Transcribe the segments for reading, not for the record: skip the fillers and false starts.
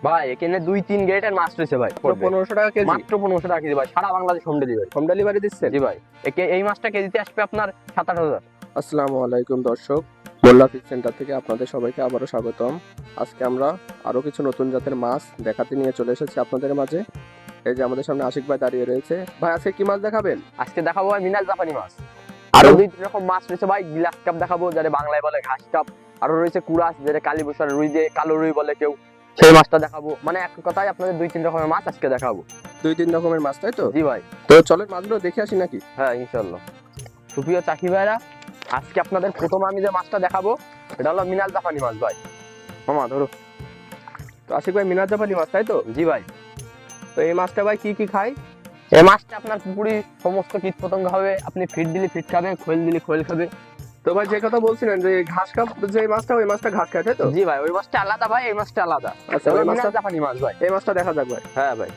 ভাই এখানে 2-3 গ্রেডের মাছ রয়েছে ভাই, 1500 টাকা কেজি, মাত্র 1500 টাকা কেজি ভাই, সারা Bangladesh home delivery. Home delivery দিচ্ছেন? জি ভাই, এই মাছটা কেজিতে আসবে আপনার 7-8 হাজার। আসসালামু আলাইকুম দর্শক, মোল্লা ফিশ সেন্টার থেকে আপনাদের সবাইকে আবারও স্বাগতম। আজকে আমরা আরো কিছু নতুন জাতের মাছ দেখাতে নিয়ে চলে এসেছি আপনাদের মাঝে। এই যে আমাদের সামনে আশিক ভাই দাঁড়িয়ে রয়েছে। ভাই আজকে কি মাছ দেখাবেন? আজকে দেখাবো ভাই মিনাল জাপানি মাছ। আরো 2 রকম মাছ রয়েছে ভাই, গ্লাস কাপ দেখাবো, যারা বাংলায় বলে ঘাস কাপ। আরো রয়েছে কুরাস, যেটা কালীবুসার রুই দিয়ে কালো রুই বলে কেউ, সেই মাছটা দেখাবো। মানে এক কথায় আপনাদের 2-3 রকমের মাছ আজকে দেখাবো। 2-3 রকমের মাছ, তাই তো? জি ভাই। তো চলেন মাছগুলো দেখে আসি নাকি? হ্যাঁ ইনশাআল্লাহ। সুপ্রিয় চাষি ভাইরা, আজকে আপনাদের প্রথম আমি যে মাছটা দেখাবো এটা হলো মিনাল জাপানি মাছ ভাই। মামা ধরো। তো আশিক ভাই মিনার জাপানি মাছ, তাই তো? জি ভাই। তো এই মাছটা ভাই কি কি খায়? এই মাছটা আপনার পুকুরি সমস্ত কীট পতঙ্গ হবে, আপনি ফিড দিলে ফিড খাবে, খোল দিলে খোল খাবে। তো ভাই যে কথা বলছিলেন যে ঘাস কাপ, যে মাছটা, ওই মাছটা ঘাস খায়, তাই তো? জি ভাই, ওই মাছটা আলাদা ভাই, এই মাছটা আলাদা। আচ্ছা, ওই ওই মাছটা মাছটা, জাপানি মাছ ভাই। এই মাছটা দেখা যাক ভাই। হ্যাঁ ভাই,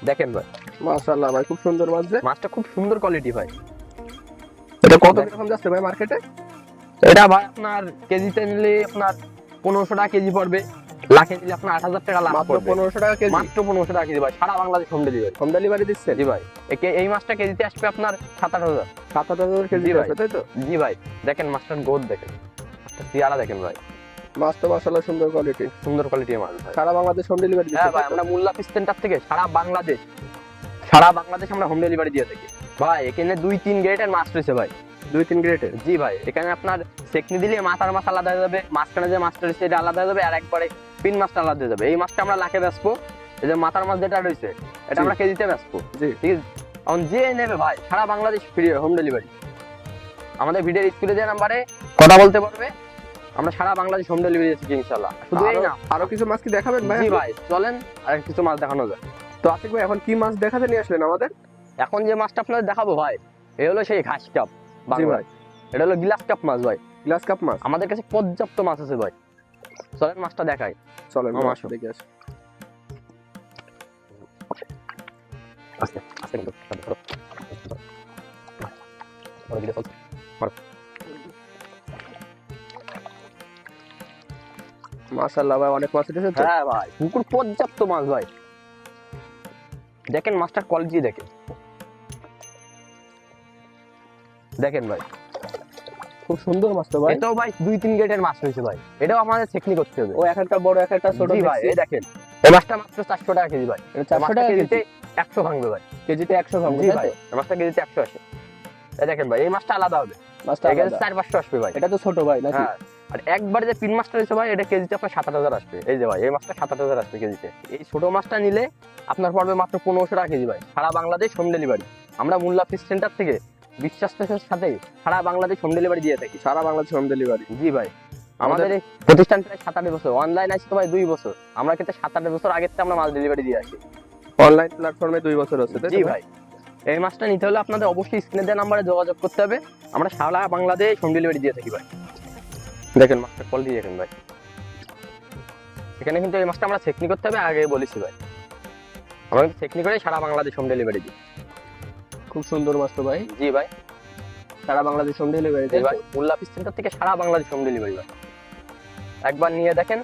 দেখেন ভাই মাশাআল্লাহ ভাই, খুব সুন্দর মাছ যে। মাছটা খুব সুন্দর কোয়ালিটি ভাই। এটা কত রকম যাচ্ছে ভাই মার্কেটে? এটা ভাই আপনার কেজিতে নিলে আপনার 1500 টাকা কেজি পড়বে, লাখে নিলে আপনার 8000 টাকা লাভ মাত্র পড়বে। 1500 টাকা কেজি, মাত্র 1500 টাকা কেজি ভাই, সারা Bangladesh home delivery. Home delivery দিচ্ছেন? জি ভাই। এই মাছটা কেজিতে আসবে আপনার 7-8 হাজার। 7,000 কেজি জি ভাই। আছে, তাই তো? জি ভাই, দেখেন মাছটার গোদ দেখেন, একটা চেহারা দেখেন ভাই, মাছ তো মাশাআল্লাহ সুন্দর কোয়ালিটি। সুন্দর কোয়ালিটির মাছ ভাই। সারা বাংলাদেশ হোম ডেলিভারি হ্যাঁ দিচ্ছেন? ভাই, আমরা মোল্লা ফিশ সেন্টার থেকে সারা বাংলাদেশ আমরা হোম ডেলিভারি দিয়ে থাকি ভাই। এখানে 2-3 গ্রেডের মাছ রয়েছে ভাই। 2-3 গ্রেডের? জি ভাই, এখানে আপনার সেকনি দিলে মাথার মাছ আলাদা হয়ে যাবে, মাঝখানে যে মাছটা রয়েছে এটা আলাদা হয়ে যাবে, আর একবারে পিন মাছটা আলাদা হয়ে যাবে। এই মাছটা আমরা লাখে বেচবো, এই যে মাথার মাছ যেটা রয়েছে এটা আমরা কেজিতে বেচবো। জি, ঠিক আছে। এখন যে নেবে ভাই সারা বাংলাদেশ ফ্রি হোম ডেলিভারি। আমাদের ভিডিওর স্ক্রিনে যে নাম্বারে কথা বলতে পারবে, আমরা সারা বাংলাদেশ হোম ডেলিভারি দিচ্ছি ইনশাআল্লাহ। শুধু এই না, আরো কিছু মাছ কি দেখাবেন ভাই? জি ভাই চলেন আর কিছু মাছ দেখানো যায়। তো আশিক ভাই, এখন কি মাছ দেখাতে নিয়ে আসলেন আমাদের? এখন যে মাছটা আপনাদের দেখাবো ভাই, এই হলো সেই ঘাস কাপ জি ভাই। ভাই। এটা হলো গ্লাস কাপ মাছ ভাই। গ্লাস কাপ মাছ? আমাদের কাছে পর্যাপ্ত মাছ আছে ভাই, চলেন মাছটা দেখাই। চলেন মামা, মাছ আসো। দেখে আসি। আস্তে আস্তে কিন্তু ধরো। ধরো, দিলে চলছে। ধরো। মাশাআল্লাহ ভাই, অনেক মাছ উঠেছে তো? হ্যাঁ ভাই, পুকুর পর্যাপ্ত মাছ ভাই। দেখেন মাছটার কোয়ালিটি দেখেন, দেখেন ভাই, খুব সুন্দর মাছ তো ভাই। এটাও ভাই 2-3 গ্রেডের মাছ রয়েছে ভাই, এটাও আমাদের টেকনিক করতে হবে। ও এক একটা বড়, এক একটা ছোট। জি ভাই, এই দেখেন এই মাছটা মাত্র 400 টাকা কেজি ভাই। এটা 400 টাকা কেজিতে কেজি? 100 ভাঙবে ভাই। কেজিতে 100 গ্রাম? জি ভাই, এই মাছটা কেজিতে 100 আসে। এই দেখেন ভাই, এই মাছটা আলাদা হবে, মাছটা এই কেজিতে আলাদা। 400-500 আসবে ভাই। এটা তো ছোট ভাই নাকি? হ্যাঁ, আর একবার যে পিন মাছটা রয়েছে ভাই, এটা কেজিতে আপনার 7-8 হাজার আসবে। এই যে ভাই, এই মাছটা 7-8 হাজার আসবে কেজিতে। এই ছোট মাছটা নিলে আপনার পড়বে মাত্র 1500 টাকা কেজি ভাই, সারা বাংলাদেশ হোম ডেলিভারি। আমরা মোল্লা ফিশ সেন্টার থেকে বিশ্বাসের সাথে সারা বাংলাদেশ হোম ডেলিভারি দিয়ে থাকি। সারা বাংলাদেশ হোম ডেলিভারি? জি ভাই, আমাদের এই প্রতিষ্ঠান প্রায় 7-8 বছর, অনলাইন আছে তো ভাই 2 বছর। আমরা কিন্তু 7-8 বছর আগের থেকে আমরা মাছ ডেলিভারি দিয়ে আসি। অনলাইন প্ল্যাটফর্মে 2 বছর হচ্ছে, তাই তো? জি ভাই, এই মাছটা নিতে হলে আপনাদের অবশ্যই স্ক্রিনে দেওয়া নাম্বারে যোগাযোগ করতে হবে। আমরা সারা বাংলাদেশ হোম ডেলিভারি দিয়ে থাকি ভাই। দেখেন মাছটা কোয়ালিটি দেখেন ভাই। এখানে কিন্তু এই মাছটা আমরা চেকনি করতে হবে, আগে বলেছি ভাই। আমরা কিন্তু চেকনি করে সারা বাংলাদেশ হোম ডেলিভারি দিই। খুব সুন্দর মাছ তো ভাই। জি ভাই। সারা বাংলাদেশ হোম ডেলিভারি? জি ভাই, মোল্লা ফিশ সেন্টার থেকে সারা বাংলাদেশ হোম ডেলিভারি ভাই। একবার নিয়ে দেখেন,